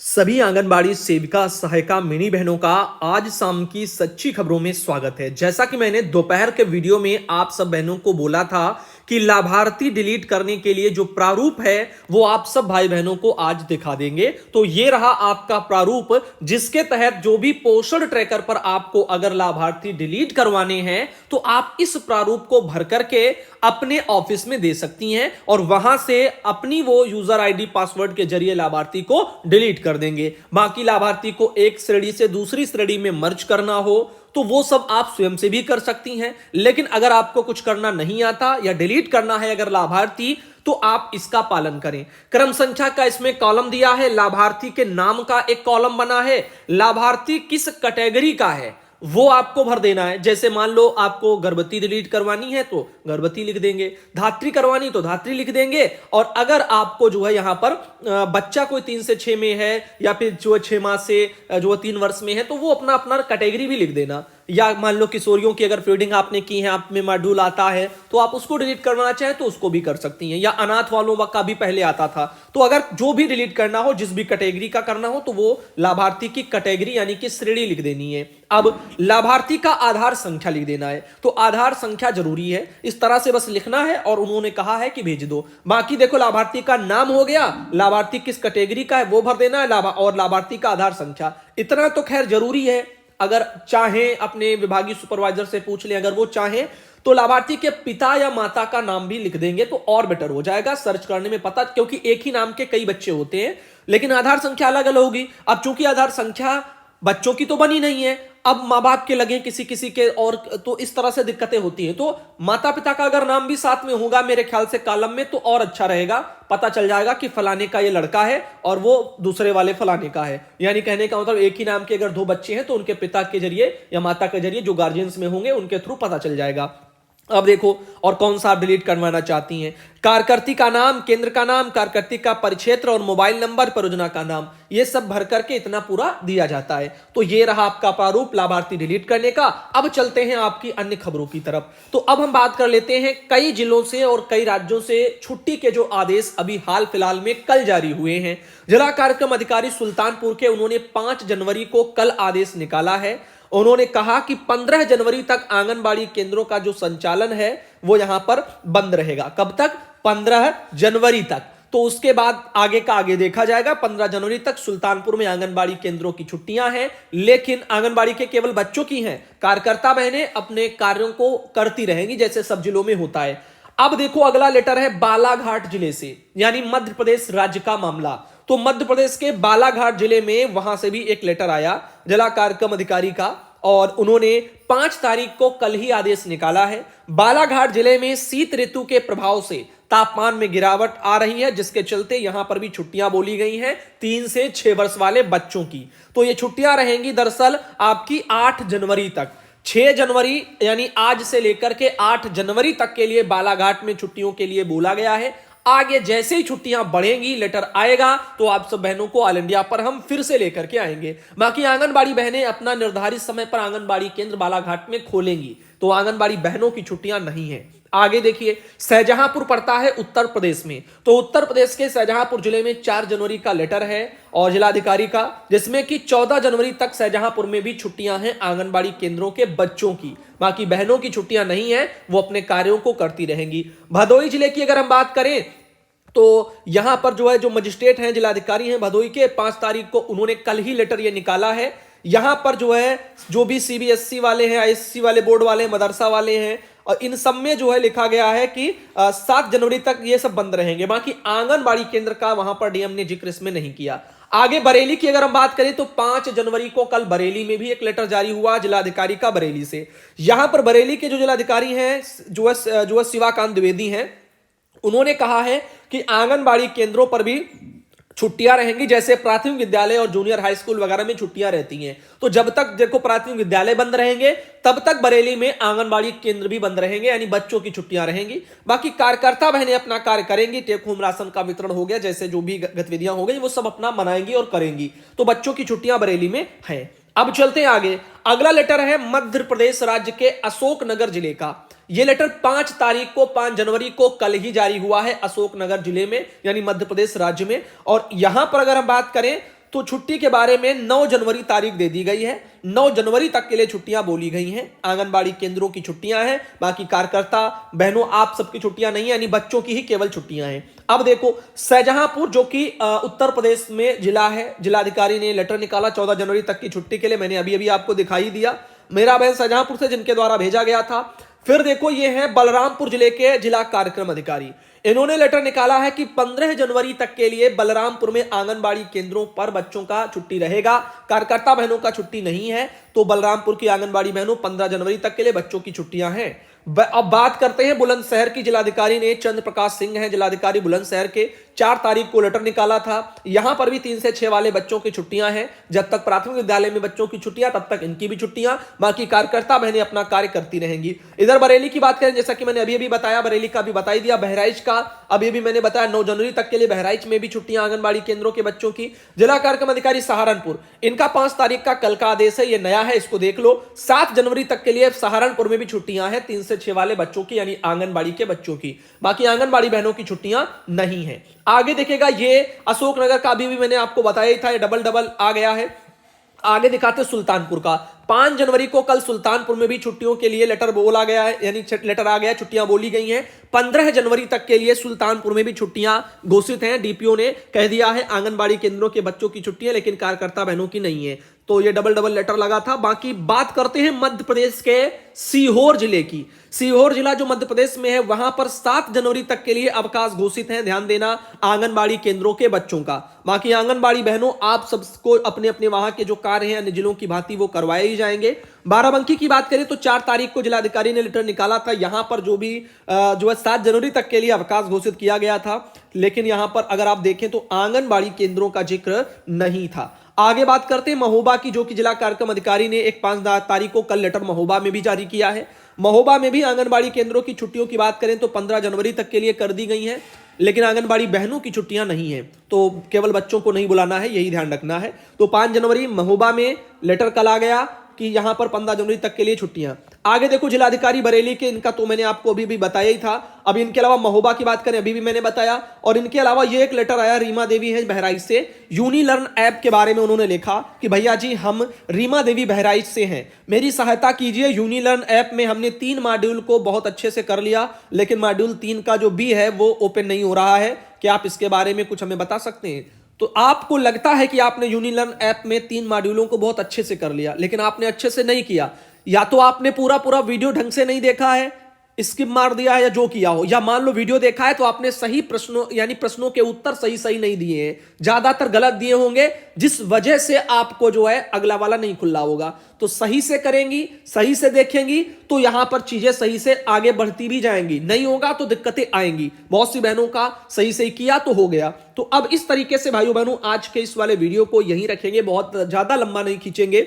सभी आंगनबाड़ी सेविका सहायिका मिनी बहनों का आज शाम की सच्ची खबरों में स्वागत है। जैसा कि मैंने दोपहर के वीडियो में आप सब बहनों को बोला था कि लाभार्थी डिलीट करने के लिए जो प्रारूप है वो आप सब भाई बहनों को आज दिखा देंगे। तो ये रहा आपका प्रारूप, जिसके तहत जो भी पोषण ट्रैकर पर आपको अगर लाभार्थी डिलीट करवाने हैं तो आप इस प्रारूप को भर करके अपने ऑफिस में दे सकती हैं और वहां से अपनी वो यूजर आईडी पासवर्ड के जरिए लाभार्थी को डिलीट कर देंगे। बाकी लाभार्थी को एक श्रेणी से दूसरी श्रेणी में मर्ज करना हो तो वो सब आप स्वयं से भी कर सकती हैं। लेकिन अगर आपको कुछ करना नहीं आता या डिलीट करना है अगर लाभार्थी, तो आप इसका पालन करें। क्रम संख्या का इसमें कॉलम दिया है, लाभार्थी के नाम का एक कॉलम बना है, लाभार्थी किस कैटेगरी का है वो आपको भर देना है। जैसे मान लो आपको गर्भवती डिलीट करवानी है तो गर्भवती लिख देंगे, धात्री करवानी तो धात्री लिख देंगे, और अगर आपको जो है यहां पर बच्चा कोई 3 से 6 में है या फिर जो 6 माह से जो 3 वर्ष में है तो वो अपना अपना कैटेगरी भी लिख देना। या मान लो किशोरियों की अगर फीडिंग आपने की है, आप में मॉड्यूल आता है तो आप उसको डिलीट करवाना चाहें तो उसको भी कर सकती हैं। या अनाथ वालों का भी पहले आता था, तो अगर जो भी डिलीट करना हो, जिस भी कैटेगरी का करना हो, तो वो लाभार्थी की कैटेगरी यानी कि श्रेणी लिख देनी है। अब लाभार्थी का आधार संख्या लिख देना है, तो आधार संख्या जरूरी है, इस तरह से बस लिखना है और उन्होंने कहा है कि भेज दो। बाकी देखो लाभार्थी का नाम हो गया, लाभार्थी किस कैटेगरी का है वो भर देना है, और लाभार्थी का आधार संख्या। इतना तो खैर जरूरी है। अगर चाहें अपने विभागीय सुपरवाइजर से पूछ लें, अगर वो चाहें तो लाभार्थी के पिता या माता का नाम भी लिख देंगे तो और बेटर हो जाएगा सर्च करने में पता, क्योंकि एक ही नाम के कई बच्चे होते हैं लेकिन आधार संख्या अलग अलग होगी। अब चूंकि आधार संख्या बच्चों की तो बनी नहीं है, अब माँ बाप के लगे किसी किसी के, और तो इस तरह से दिक्कतें होती हैं। तो माता पिता का अगर नाम भी साथ में होगा मेरे ख्याल से कॉलम में तो और अच्छा रहेगा, पता चल जाएगा कि फलाने का ये लड़का है और वो दूसरे वाले फलाने का है। यानी कहने का मतलब एक ही नाम के अगर 2 बच्चे हैं तो उनके पिता के जरिए या माता के जरिए जो गार्जियंस में होंगे उनके थ्रू पता चल जाएगा। अब देखो और कौन सा आप डिलीट करवाना चाहती हैं। कार्यकर्ती का नाम, केंद्र का नाम, कार्यकर्ती का परिक्षेत्र और मोबाइल नंबर, परियोजना का नाम, ये सब भर करके इतना पूरा दिया जाता है। तो ये रहा आपका प्रारूप लाभार्थी डिलीट करने का। अब चलते हैं आपकी अन्य खबरों की तरफ। तो अब हम बात कर लेते हैं कई जिलों से और कई राज्यों से छुट्टी के जो आदेश अभी हाल फिलहाल में कल जारी हुए हैं। जिला कार्यक्रम अधिकारी सुल्तानपुर के उन्होंने 5 जनवरी को कल आदेश निकाला है। उन्होंने कहा कि 15 जनवरी तक आंगनबाड़ी केंद्रों का जो संचालन है वो यहां पर बंद रहेगा। कब तक? 15 जनवरी तक। तो उसके बाद आगे का आगे देखा जाएगा। 15 जनवरी तक सुल्तानपुर में आंगनबाड़ी केंद्रों की छुट्टियां हैं, लेकिन आंगनबाड़ी के केवल बच्चों की हैं। कार्यकर्ता बहनें अपने कार्यों को करती रहेंगी जैसे सब जिलों में होता है। अब देखो अगला लेटर है बालाघाट जिले से, यानी मध्य प्रदेश राज्य का मामला। तो मध्य प्रदेश के बालाघाट जिले में वहां से भी एक लेटर आया जिला कार्यक्रम अधिकारी का, और उन्होंने 5 तारीख को कल ही आदेश निकाला है। बालाघाट जिले में शीत ऋतु के प्रभाव से तापमान में गिरावट आ रही है, जिसके चलते यहां पर भी छुट्टियां बोली गई हैं 3 से 6 वर्ष वाले बच्चों की। तो ये छुट्टियां रहेंगी दरअसल आपकी 8 जनवरी तक। 6 जनवरी यानी आज से लेकर के 8 जनवरी तक के लिए बालाघाट में छुट्टियों के लिए बोला गया है। आगे जैसे ही छुट्टियां बढ़ेंगी, लेटर आएगा तो आप सब बहनों को ऑल इंडिया पर हम फिर से लेकर के आएंगे। बाकी आंगनबाड़ी बहनें अपना निर्धारित समय पर आंगनबाड़ी केंद्र बालाघाट में खोलेंगी, तो आंगनबाड़ी बहनों की छुट्टियां नहीं है। आगे देखिए, शाहजहांपुर पड़ता है उत्तर प्रदेश में। तो उत्तर प्रदेश के शाहजहांपुर जिले में 4 जनवरी का लेटर है और जिलाधिकारी का, जिसमें कि 14 जनवरी तक शाहजहांपुर में भी छुट्टियां हैं आंगनबाड़ी केंद्रों के बच्चों की। बाकी बहनों की छुट्टियां नहीं है, वो अपने कार्यों को करती रहेंगी। भदोही जिले की अगर हम बात करें तो यहां पर जो है जो मजिस्ट्रेट हैं, जिलाधिकारी हैं भदोही के, 5 तारीख को उन्होंने कल ही लेटर ये निकाला है। यहां पर जो है जो भी सीबीएसई वाले हैं, आईएससी वाले बोर्ड वाले हैं, मदरसा वाले हैं, और इन सब में जो है लिखा गया है कि 7 जनवरी तक ये सब बंद रहेंगे। बाकी आंगनबाड़ी केंद्र का वहां पर डीएम ने जिक्र इसमें नहीं किया। आगे बरेली की अगर हम बात करें तो 5 जनवरी को कल बरेली में भी एक लेटर जारी हुआ जिलाधिकारी का बरेली से। यहां पर बरेली के जो जिलाधिकारी हैं जो है शिवाकांत द्विवेदी हैं, उन्होंने कहा है कि आंगनबाड़ी केंद्रों पर भी छुट्टियां रहेंगी, जैसे प्राथमिक विद्यालय और जूनियर हाई स्कूल वगैरह में छुट्टियां रहती हैं। तो जब तक देखो प्राथमिक विद्यालय बंद रहेंगे तब तक बरेली में आंगनबाड़ी केंद्र भी बंद रहेंगे, यानी बच्चों की छुट्टियां रहेंगी। बाकी कार्यकर्ता बहनें अपना कार्य करेंगी, टेक होम राशन का वितरण हो गया, जैसे जो भी गतिविधियां हो गई वो सब अपना मनाएंगी और करेंगी। तो बच्चों की छुट्टियां बरेली में हैं। अब चलते हैं आगे। अगला लेटर है मध्य प्रदेश राज्य के अशोकनगर जिले का। यह लेटर 5 तारीख को 5 जनवरी को कल ही जारी हुआ है अशोकनगर जिले में, यानी मध्य प्रदेश राज्य में। और यहां पर अगर हम बात करें तो छुट्टी के बारे में 9 जनवरी तारीख दे दी गई है। 9 जनवरी तक के लिए छुट्टियां बोली गई हैं। आंगनबाड़ी केंद्रों की छुट्टियां हैं, बाकी कार्यकर्ता बहनों आप सबकी छुट्टियां नहीं है, यानी बच्चों की ही केवल छुट्टियां हैं। अब देखो शाहजहांपुर जो कि उत्तर प्रदेश में जिला है, जिलाधिकारी ने लेटर निकाला 14 जनवरी तक की छुट्टी के लिए। मैंने अभी अभी आपको दिखाई दिया, मेरा बहन शाहजहांपुर से जिनके द्वारा भेजा गया था। फिर देखो ये है बलरामपुर जिले के जिला कार्यक्रम अधिकारी, इन्होंने लेटर निकाला है कि 15 जनवरी तक के लिए बलरामपुर में आंगनबाड़ी केंद्रों पर बच्चों का छुट्टी रहेगा, कार्यकर्ता बहनों का छुट्टी नहीं है। तो बलरामपुर की आंगनबाड़ी बहनों 15 जनवरी तक के लिए बच्चों की छुट्टियां हैं। अब बात करते हैं बुलंदशहर की जिलाधिकारी ने, चंद्र प्रकाश सिंह हैं जिलाधिकारी बुलंदशहर के, 4 तारीख को लेटर निकाला था। यहां पर भी 3 से 6 वाले बच्चों की छुट्टियां हैं। जब तक प्राथमिक विद्यालय में बच्चों की छुट्टियां, तब तक इनकी भी छुट्टियां, बाकी कार्यकर्ता बहनें अपना कार्य करती रहेंगी। इधर बरेली की बात करें, जैसा कि मैंने अभी अभी बताया, बरेली का भी बता ही दिया। बहराइच का अभी भी मैंने बताया 9 जनवरी तक के लिए बहराइच में भी छुट्टियां आंगनबाड़ी केंद्रों के बच्चों की। जिला कार्यक्रम अधिकारी सहारनपुर, इनका 5 तारीख का कल का आदेश है, ये नया है, इसको देख लो। 7 जनवरी तक के लिए सहारनपुर में भी छुट्टियां हैं 3 से 6 वाले बच्चों की, यानी आंगनबाड़ी के बच्चों की। बाकी आंगनबाड़ी बहनों की छुट्टियां नहीं है। आगे देखेगा ये अशोकनगर का भी मैंने आपको बताया ही था, ये डबल आ गया है। आगे दिखाते सुल्तानपुर का, 5 जनवरी को कल सुल्तानपुर में भी छुट्टियों के लिए लेटर बोला गया है, यानी लेटर आ गया, छुट्टियां बोली गई हैं। 15 जनवरी तक के लिए सुल्तानपुर में भी छुट्टियां घोषित हैं। डीपीओ ने कह दिया है आंगनबाड़ी केंद्रों के बच्चों की छुट्टियां, लेकिन कार्यकर्ता बहनों की नहीं है। तो ये डबल लेटर लगा था। बाकी बात करते हैं मध्य प्रदेश के सीहोर जिले की। सीहोर जिला जो मध्य प्रदेश में है, वहां पर 7 जनवरी तक के लिए अवकाश घोषित है। ध्यान देना आंगनबाड़ी केंद्रों के बच्चों का। बाकी आंगनबाड़ी बहनों आप सबको अपने अपने वहां के जो कार्य हैं अन्य जिलों की भांति वो करवाए ही जाएंगे। बाराबंकी की बात करें तो 4 तारीख को जिलाधिकारी ने लेटर निकाला था। यहां पर जो है 7 जनवरी तक के लिए अवकाश घोषित किया गया था, लेकिन यहां पर अगर आप देखें तो आंगनबाड़ी केंद्रों का जिक्र नहीं था। आगे बात करते हैं महोबा की, जो कि जिला कार्यक्रम अधिकारी ने एक 5 तारीख को कल लेटर महोबा में भी जारी किया है। महोबा में भी आंगनबाड़ी केंद्रों की छुट्टियों की बात करें तो 15 जनवरी तक के लिए कर दी गई हैं, लेकिन आंगनबाड़ी बहनों की छुट्टियां नहीं है, तो केवल बच्चों को नहीं बुलाना है, यही ध्यान रखना है। तो 5 जनवरी महोबा में लेटर कल आ गया कि यहां पर 15 जनवरी तक के लिए छुट्टियां। आगे देखो जिलाधिकारी बरेली के, इनका तो मैंने आपको अभी भी बताया ही था। अब इनके अलावा महोबा की बात करें, अभी भी मैंने बताया। और इनके अलावा ये एक लेटर आया, रीमा देवी है बहराइच से, यूनिलर्न ऐप के बारे में उन्होंने लिखा कि भैया जी हम रीमा देवी बहराइच से हैं, मेरी सहायता कीजिए। यूनिलर्न ऐप में हमने 3 मॉड्यूल को बहुत अच्छे से कर लिया, लेकिन मॉड्यूल 3 का जो बी है वो ओपन नहीं हो रहा है। क्या आप इसके बारे में कुछ हमें बता सकते हैं? तो आपको लगता है कि आपने यूनिलर्न ऐप में 3 मॉड्यूलों को बहुत अच्छे से कर लिया, लेकिन आपने अच्छे से नहीं किया, या तो आपने पूरा वीडियो ढंग से नहीं देखा है, स्किप मार दिया है, या जो किया हो, या मान लो वीडियो देखा है तो आपने सही प्रश्नों यानी प्रश्नों के उत्तर सही नहीं दिए हैं, ज्यादातर गलत दिए होंगे, जिस वजह से आपको जो है अगला वाला नहीं खुला होगा। तो सही से करेंगी, सही से देखेंगी तो यहां पर चीजें सही से आगे बढ़ती भी जाएंगी, नहीं होगा तो दिक्कतें आएंगी। बहुत सी बहनों का सही किया तो हो गया। तो अब इस तरीके से भाइयों बहनों आज के इस वाले वीडियो को यहीं रखेंगे, बहुत ज्यादा लंबा नहीं खींचेंगे,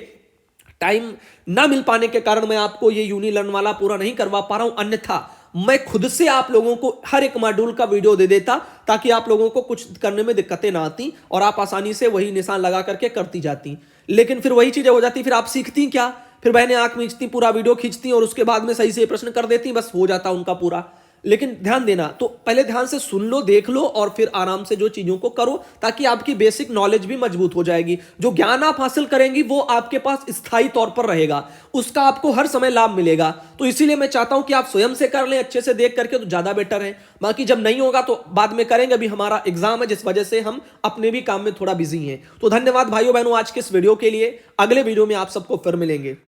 टाइम ना मिल पाने के कारण मैं आपको ये यूनिलर्न वाला पूरा नहीं करवा पा रहा हूं, अन्यथा मैं खुद से आप लोगों को हर एक मॉड्यूल का वीडियो दे देता, ताकि आप लोगों को कुछ करने में दिक्कतें ना आती और आप आसानी से वही निशान लगा करके करती जाती। लेकिन फिर वही चीजें हो जाती, फिर आप सीखती क्या, फिर बहनें आंख मीचती, पूरा वीडियो खींचती और उसके बाद में सही से प्रश्न कर देती, बस हो जाता उनका पूरा। लेकिन ध्यान देना, तो पहले ध्यान से सुन लो, देख लो और फिर आराम से जो चीजों को करो, ताकि आपकी बेसिक नॉलेज भी मजबूत हो जाएगी। जो ज्ञान आप हासिल करेंगी वो आपके पास स्थायी तौर पर रहेगा, उसका आपको हर समय लाभ मिलेगा। तो इसीलिए मैं चाहता हूं कि आप स्वयं से कर लें अच्छे से देख करके, तो ज्यादा बेटर है। बाकी जब नहीं होगा तो बाद में करेंगे, अभी हमारा एग्जाम है जिस वजह से हम अपने भी काम में थोड़ा बिजी हैं। तो धन्यवाद भाइयों बहनों आज के इस वीडियो के लिए। अगले वीडियो में आप सबको फिर मिलेंगे।